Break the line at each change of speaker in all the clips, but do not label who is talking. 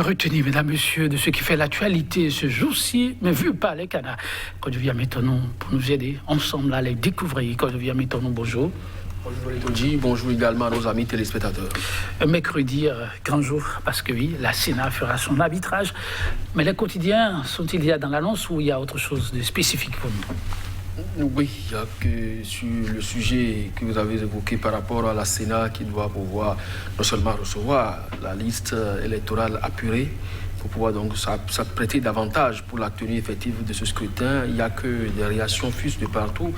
retenir, mesdames, messieurs, de ce qui fait l'actualité ce jour-ci, mais vu par les canards, quand je viens maintenant pour nous aider ensemble à les découvrir. Quand je viens maintenant, bonjour.
Bonjour Léthodji, bonjour également à nos amis téléspectateurs.
Mercredi, grand jour, parce que oui, la Sénat fera son arbitrage. Mais les quotidiens sont-ils dans l'annonce ou il y a autre chose de spécifique pour nous?
Oui, il y a que sur le sujet que vous avez évoqué par rapport à la Sénat qui doit pouvoir non seulement recevoir la liste électorale apurée, pour pouvoir donc s'apprêter davantage pour la tenue effective de ce scrutin. Il n'y a que des réactions fusent de partout,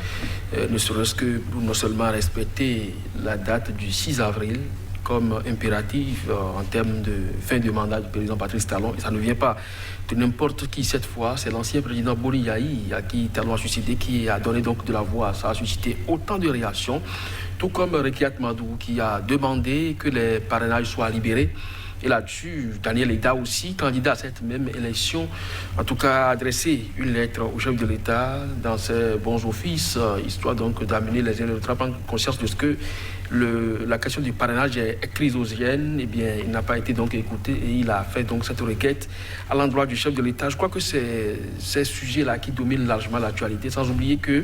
ne serait-ce que pour non seulement respecter la date du 6 avril comme impératif en termes de fin de mandat du président Patrice Talon. Et ça ne vient pas de n'importe qui cette fois, c'est l'ancien président Boni Yayi à qui Talon a suscité, qui a donné donc de la voix. Ça a suscité autant de réactions, tout comme Rekiat Madou qui a demandé que les parrainages soient libérés. Et là-dessus, Daniel Eda aussi, candidat à cette même élection, en tout cas a adressé une lettre au chef de l'État dans ses bons offices, histoire donc d'amener les électeurs à prendre conscience de ce que la question du parrainage est chrysogène. Eh bien, il n'a pas été donc écouté et il a fait donc cette requête à l'endroit du chef de l'État. Je crois que c'est ces sujets-là qui dominent largement l'actualité, sans oublier que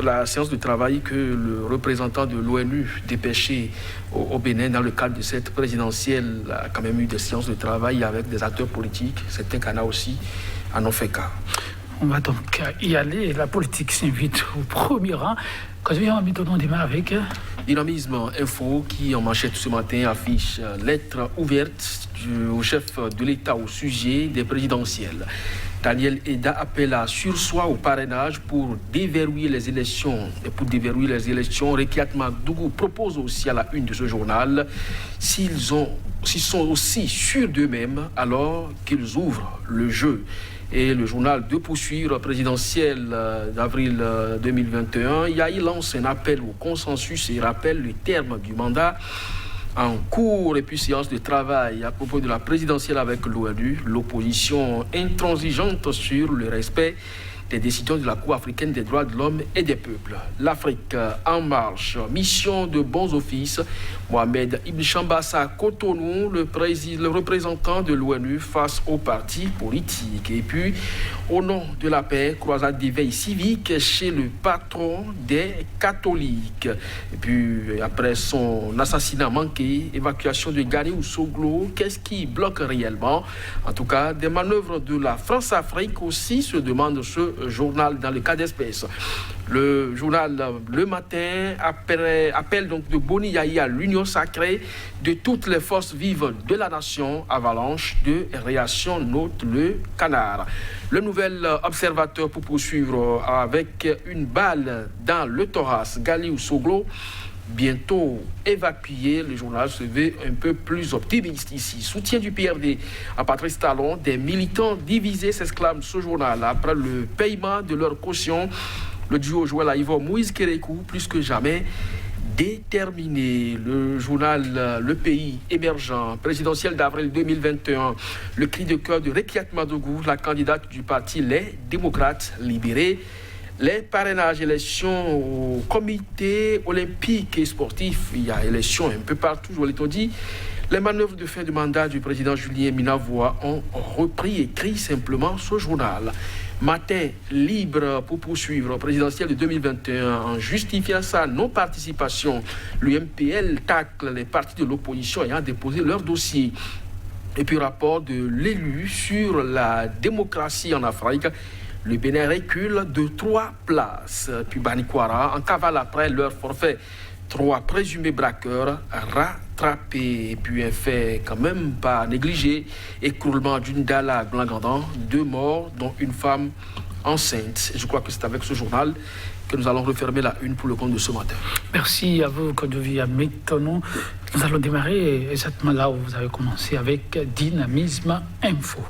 la séance de travail que le représentant de l'ONU dépêché au Bénin dans le cadre de cette présidentielle a quand même eu des séances de travail avec des acteurs politiques. Certains canards aussi en ont fait cas.
On va donc y aller. La politique s'invite au premier rang. Quand je viens, on démarre avec
Dynamisme Info qui en manchette ce matin affiche lettre ouverte au chef de l'État au sujet des présidentielles. Daniel Eda appelle à surseoir au parrainage pour déverrouiller les élections. Et pour déverrouiller les élections, Rekiat Madougou propose aussi à la une de ce journal, s'ils sont aussi sûrs d'eux-mêmes, alors qu'ils ouvrent le jeu. Et le journal de poursuivre présidentiel d'avril 2021, il lance un appel au consensus et rappelle le terme du mandat en cours et puis séance de travail à propos de la présidentielle avec l'ONU, l'opposition intransigeante sur le respect des décisions de la Cour africaine des droits de l'homme et des peuples. L'Afrique en marche, mission de bons offices. Mohamed Ibn Chambassa Cotonou, le représentant de l'ONU face aux partis politiques. Et puis, au nom de la paix, croisade d'éveil civique chez le patron des catholiques. Et puis, après son assassinat manqué, évacuation de Gani Oussoglo, qu'est-ce qui bloque réellement? En tout cas, des manœuvres de la France-Afrique aussi se demandent ce journal dans le cas d'espèce. Le journal Le Matin appelle donc de Boni Yayi à l'union sacrée de toutes les forces vives de la nation. Avalanche de réaction, note le canard. Le nouvel observateur pour poursuivre avec une balle dans le thorax. Gali Oussoglo bientôt évacué. Le journal se veut un peu plus optimiste ici. Soutien du PRD à Patrice Talon. Des militants divisés s'exclame ce journal après le paiement de leur caution. Le duo Joël Aïvo Moïse Kérékou, plus que jamais déterminé. Le journal Le Pays émergent, présidentiel d'avril 2021. Le cri de cœur de Rekiat Madougou, la candidate du parti Les Démocrates libérés. Les parrainages, élections au comité olympique et sportif, il y a élections un peu partout, je l'ai dit. Les manœuvres de fin de mandat du président Julien Minavoa ont repris, écrit simplement ce journal. Matin libre pour poursuivre présidentiel de 2021 en justifiant sa non-participation. L'UMPL tacle les partis de l'opposition ayant déposé leur dossier. Et puis rapport de l'élu sur la démocratie en Afrique. Le Bénin recule de 3 places. Puis Banikwara en cavale après leur forfait. 3 présumés braqueurs rattrapés. Et puis un fait quand même pas négligé. Écroulement d'une dalle à Blangandan. 2 morts, dont une femme enceinte. Et je crois que c'est avec ce journal que nous allons refermer la une pour le compte de ce matin.
Merci à vous, Kodovi Ametono. Nous allons démarrer exactement là où vous avez commencé avec Dynamisme Info.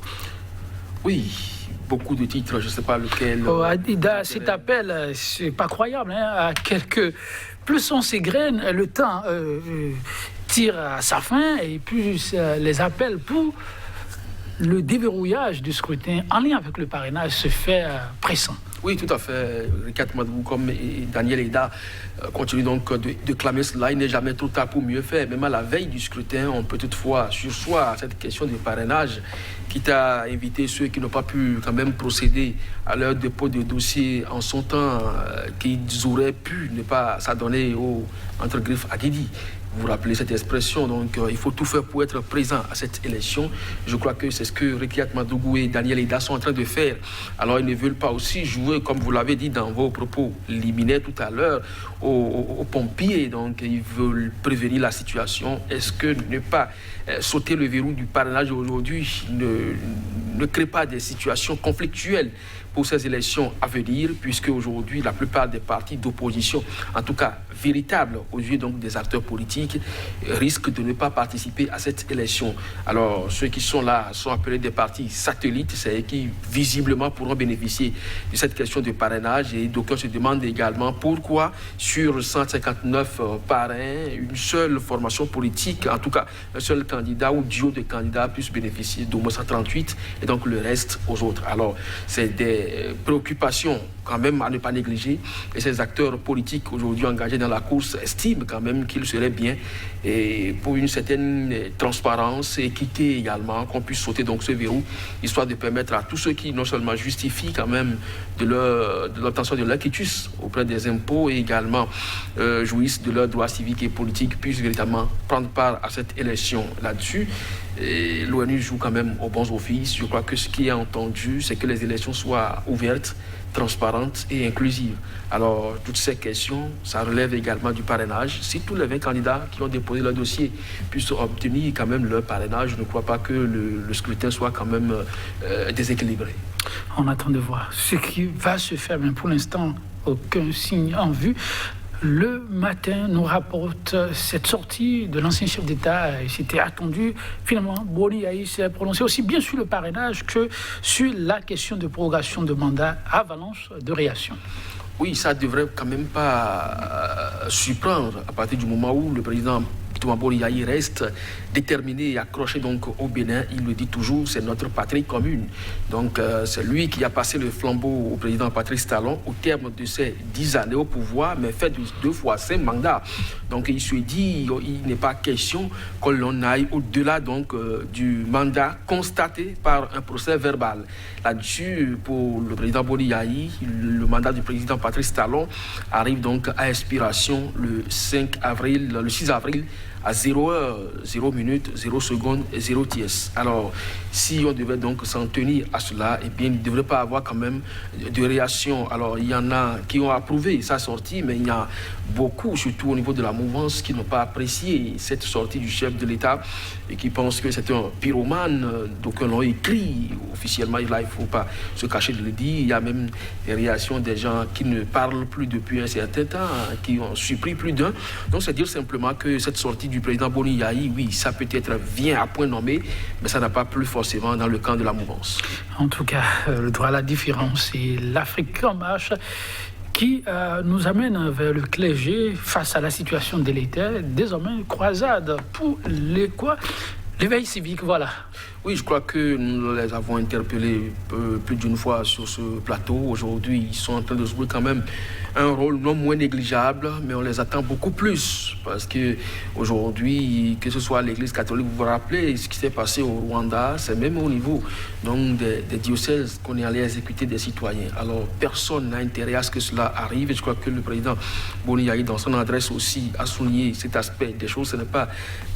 Oui. Beaucoup de titres, je ne sais pas lequel.
Oh, Adida, cet appel, c'est pas croyable. Hein, à quelques... Plus on s'égrène, le temps tire à sa fin et plus les appels pour le déverrouillage du scrutin en lien avec le parrainage se fait pressant.
Oui, tout à fait. Ricard Madougou comme Daniel Eda continuent donc de clamer cela. Il n'est jamais trop tard pour mieux faire. Même à la veille du scrutin, on peut toutefois surseoir à cette question de parrainage, quitte à inviter ceux qui n'ont pas pu quand même procéder à leur dépôt de dossier en son temps, qu'ils auraient pu ne pas s'adonner au entre griffes à Guidi. Vous vous rappelez cette expression, donc il faut tout faire pour être présent à cette élection. Je crois que c'est ce que Ricard Madougou et Daniel Eda sont en train de faire. Alors ils ne veulent pas aussi jouer, comme vous l'avez dit dans vos propos liminaires tout à l'heure, aux pompiers. Donc ils veulent prévenir la situation. Est-ce que ne pas sauter le verrou du parrainage aujourd'hui ne crée pas des situations conflictuelles pour ces élections à venir, puisque aujourd'hui la plupart des partis d'opposition, en tout cas véritables aux yeux donc des acteurs politiques, risquent de ne pas participer à cette élection. Alors ceux qui sont là sont appelés des partis satellites, c'est qui visiblement pourront bénéficier de cette question de parrainage, et d'aucuns se demandent également pourquoi sur 159 parrains, une seule formation politique, en tout cas un seul candidat ou duo de candidats puisse bénéficier d'au moins 138 et donc le reste aux autres. Alors c'est des préoccupations quand même à ne pas négliger, et ces acteurs politiques aujourd'hui engagés dans la course estiment quand même qu'il serait bien, et pour une certaine transparence et équité également, qu'on puisse sauter donc ce verrou, histoire de permettre à tous ceux qui non seulement justifient quand même de l'obtention de leur quitus auprès des impôts, et également jouissent de leurs droits civiques et politiques, puissent véritablement prendre part à cette élection là-dessus. L'ONU joue quand même aux bons offices. Je crois que ce qui est entendu, c'est que les élections soient ouvertes, transparentes et inclusives. Alors, toutes ces questions, ça relève également du parrainage. Si tous les 20 candidats qui ont déposé leur dossier puissent obtenir quand même leur parrainage, je ne crois pas que le scrutin soit quand même déséquilibré.
On attend de voir ce qui va se faire, mais pour l'instant, aucun signe en vue. Le matin nous rapporte cette sortie de l'ancien chef d'État. C'était attendu. Finalement, Boni Yayi s'est prononcé aussi bien sur le parrainage que sur la question de prorogation de mandat, avalanche de réaction.
Oui, ça ne devrait quand même pas surprendre à partir du moment où le président Toumabo Yayi reste déterminé et accroché donc au Bénin. Il le dit toujours, c'est notre patrie commune. Donc c'est lui qui a passé le flambeau au président Patrice Talon au terme de ses 10 années au pouvoir, mais fait 2 fois 5 mandats. Donc il se dit, il n'est pas question que l'on aille au-delà donc du mandat constaté par un procès verbal. Là-dessus, pour le président Boni Yayi, le mandat du président Patrice Talon arrive donc à expiration le 6 avril à 0 heure, 0 minute, 0 seconde et 0 tiers. Alors, si on devait donc s'en tenir à cela, eh bien, il ne devrait pas avoir quand même de réaction. Alors, il y en a qui ont approuvé sa sortie, mais il y a beaucoup, surtout au niveau de la mouvance, qui n'ont pas apprécié cette sortie du chef de l'État et qui pensent que c'est un pyromane. Donc, on l'a écrit officiellement, là, il ne faut pas se cacher de le dire. Il y a même des réactions des gens qui ne parlent plus depuis un certain temps, qui ont surpris plus d'un. Donc, c'est dire simplement que cette sortie du président Boni Yayi, oui, ça peut-être vient à point nommé, mais ça n'a pas plu forcément dans le camp de la mouvance.
En tout cas, le droit à la différence et l'Afrique en marche qui nous amène vers le clergé face à la situation délétère, désormais croisade pour l'éveil civique, voilà.
Oui, je crois que nous les avons interpellés plus d'une fois sur ce plateau. Aujourd'hui, ils sont en train de jouer quand même un rôle non moins négligeable, mais on les attend beaucoup plus. Parce que aujourd'hui, que ce soit l'Église catholique, vous vous rappelez ce qui s'est passé au Rwanda, c'est même au niveau donc, des diocèses qu'on est allé exécuter des citoyens. Alors, personne n'a intérêt à ce que cela arrive. Et je crois que le président Boni Yayi, dans son adresse aussi, a souligné cet aspect des choses. Ce n'est pas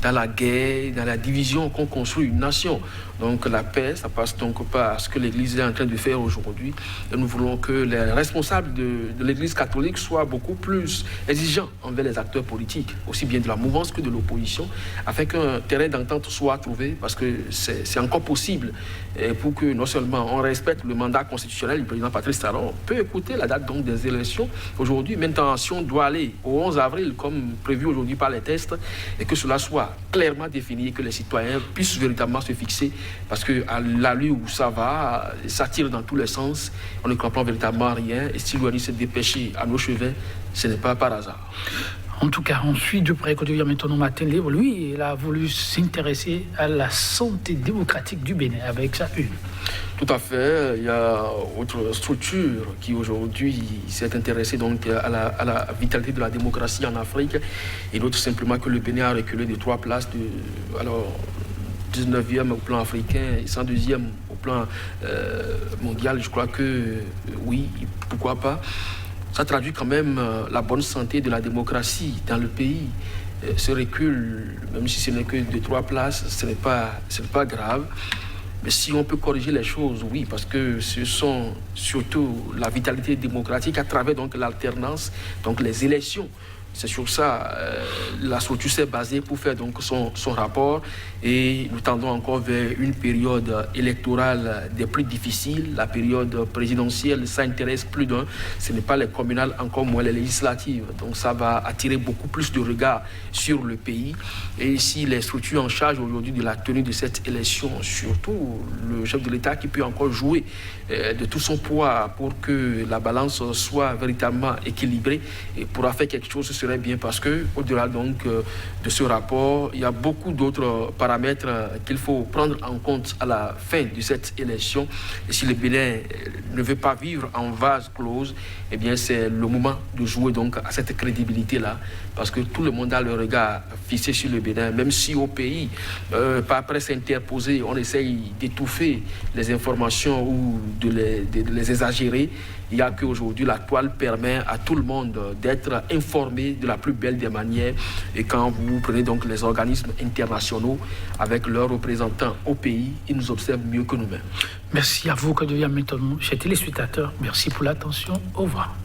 dans la guerre, dans la division qu'on construit une nation. Donc la paix, ça passe donc par ce que l'Église est en train de faire aujourd'hui. Et nous voulons que les responsables de l'Église catholique soient beaucoup plus exigeants envers les acteurs politiques, aussi bien de la mouvance que de l'opposition, afin qu'un terrain d'entente soit trouvé, parce que c'est encore possible, et pour que non seulement on respecte le mandat constitutionnel du président Patrice Talon, on peut écouter la date donc des élections. Aujourd'hui, maintenant, si on doit aller au 11 avril, comme prévu aujourd'hui par les tests, et que cela soit clairement défini, et que les citoyens puissent véritablement se fixer, parce que à l'allure où ça va, ça tire dans tous les sens, on ne comprend véritablement rien, et si l'ONU s'est dépêché à nos cheveux, ce n'est pas par hasard.
En tout cas, on suit de près que devient maintenant Matin Libre. Lui, il a voulu s'intéresser à la santé démocratique du Bénin avec sa une.
Tout à fait. Il y a autre structure qui aujourd'hui s'est intéressée donc à la vitalité de la démocratie en Afrique. Et d'autres simplement que le Bénin a reculé de 3 places alors 19e au plan africain et 102e au plan mondial. Je crois que oui, pourquoi pas. Ça traduit quand même la bonne santé de la démocratie dans le pays. Ce recul, même si ce n'est que de 3 places, ce n'est pas grave. Mais si on peut corriger les choses, oui, parce que ce sont surtout la vitalité démocratique à travers donc l'alternance, donc les élections. C'est sur ça la structure s'est basée pour faire donc son rapport et nous tendons encore vers une période électorale des plus difficiles. La période présidentielle, ça intéresse plus d'un. Ce n'est pas les communales, encore moins les législatives. Donc ça va attirer beaucoup plus de regards sur le pays. Et ici, les structures en charge aujourd'hui de la tenue de cette élection, surtout le chef de l'État qui peut encore jouer de tout son poids pour que la balance soit véritablement équilibrée et pourra faire quelque chose, ce serait bien parce que au-delà donc de ce rapport, il y a beaucoup d'autres paramètres qu'il faut prendre en compte à la fin de cette élection. Et si le Bénin ne veut pas vivre en vase clos, eh bien c'est le moment de jouer donc à cette crédibilité-là parce que tout le monde a le regard fixé sur le Bénin, même si au pays, par presse interposée, on essaye d'étouffer les informations ou de les exagérer. Il n'y a qu'aujourd'hui, la toile permet à tout le monde d'être informé de la plus belle des manières. Et quand vous prenez donc les organismes internationaux avec leurs représentants au pays, ils nous observent mieux que nous-mêmes.
Merci à vous que devient maintenant, chers téléspectateurs. Merci pour l'attention. Au revoir.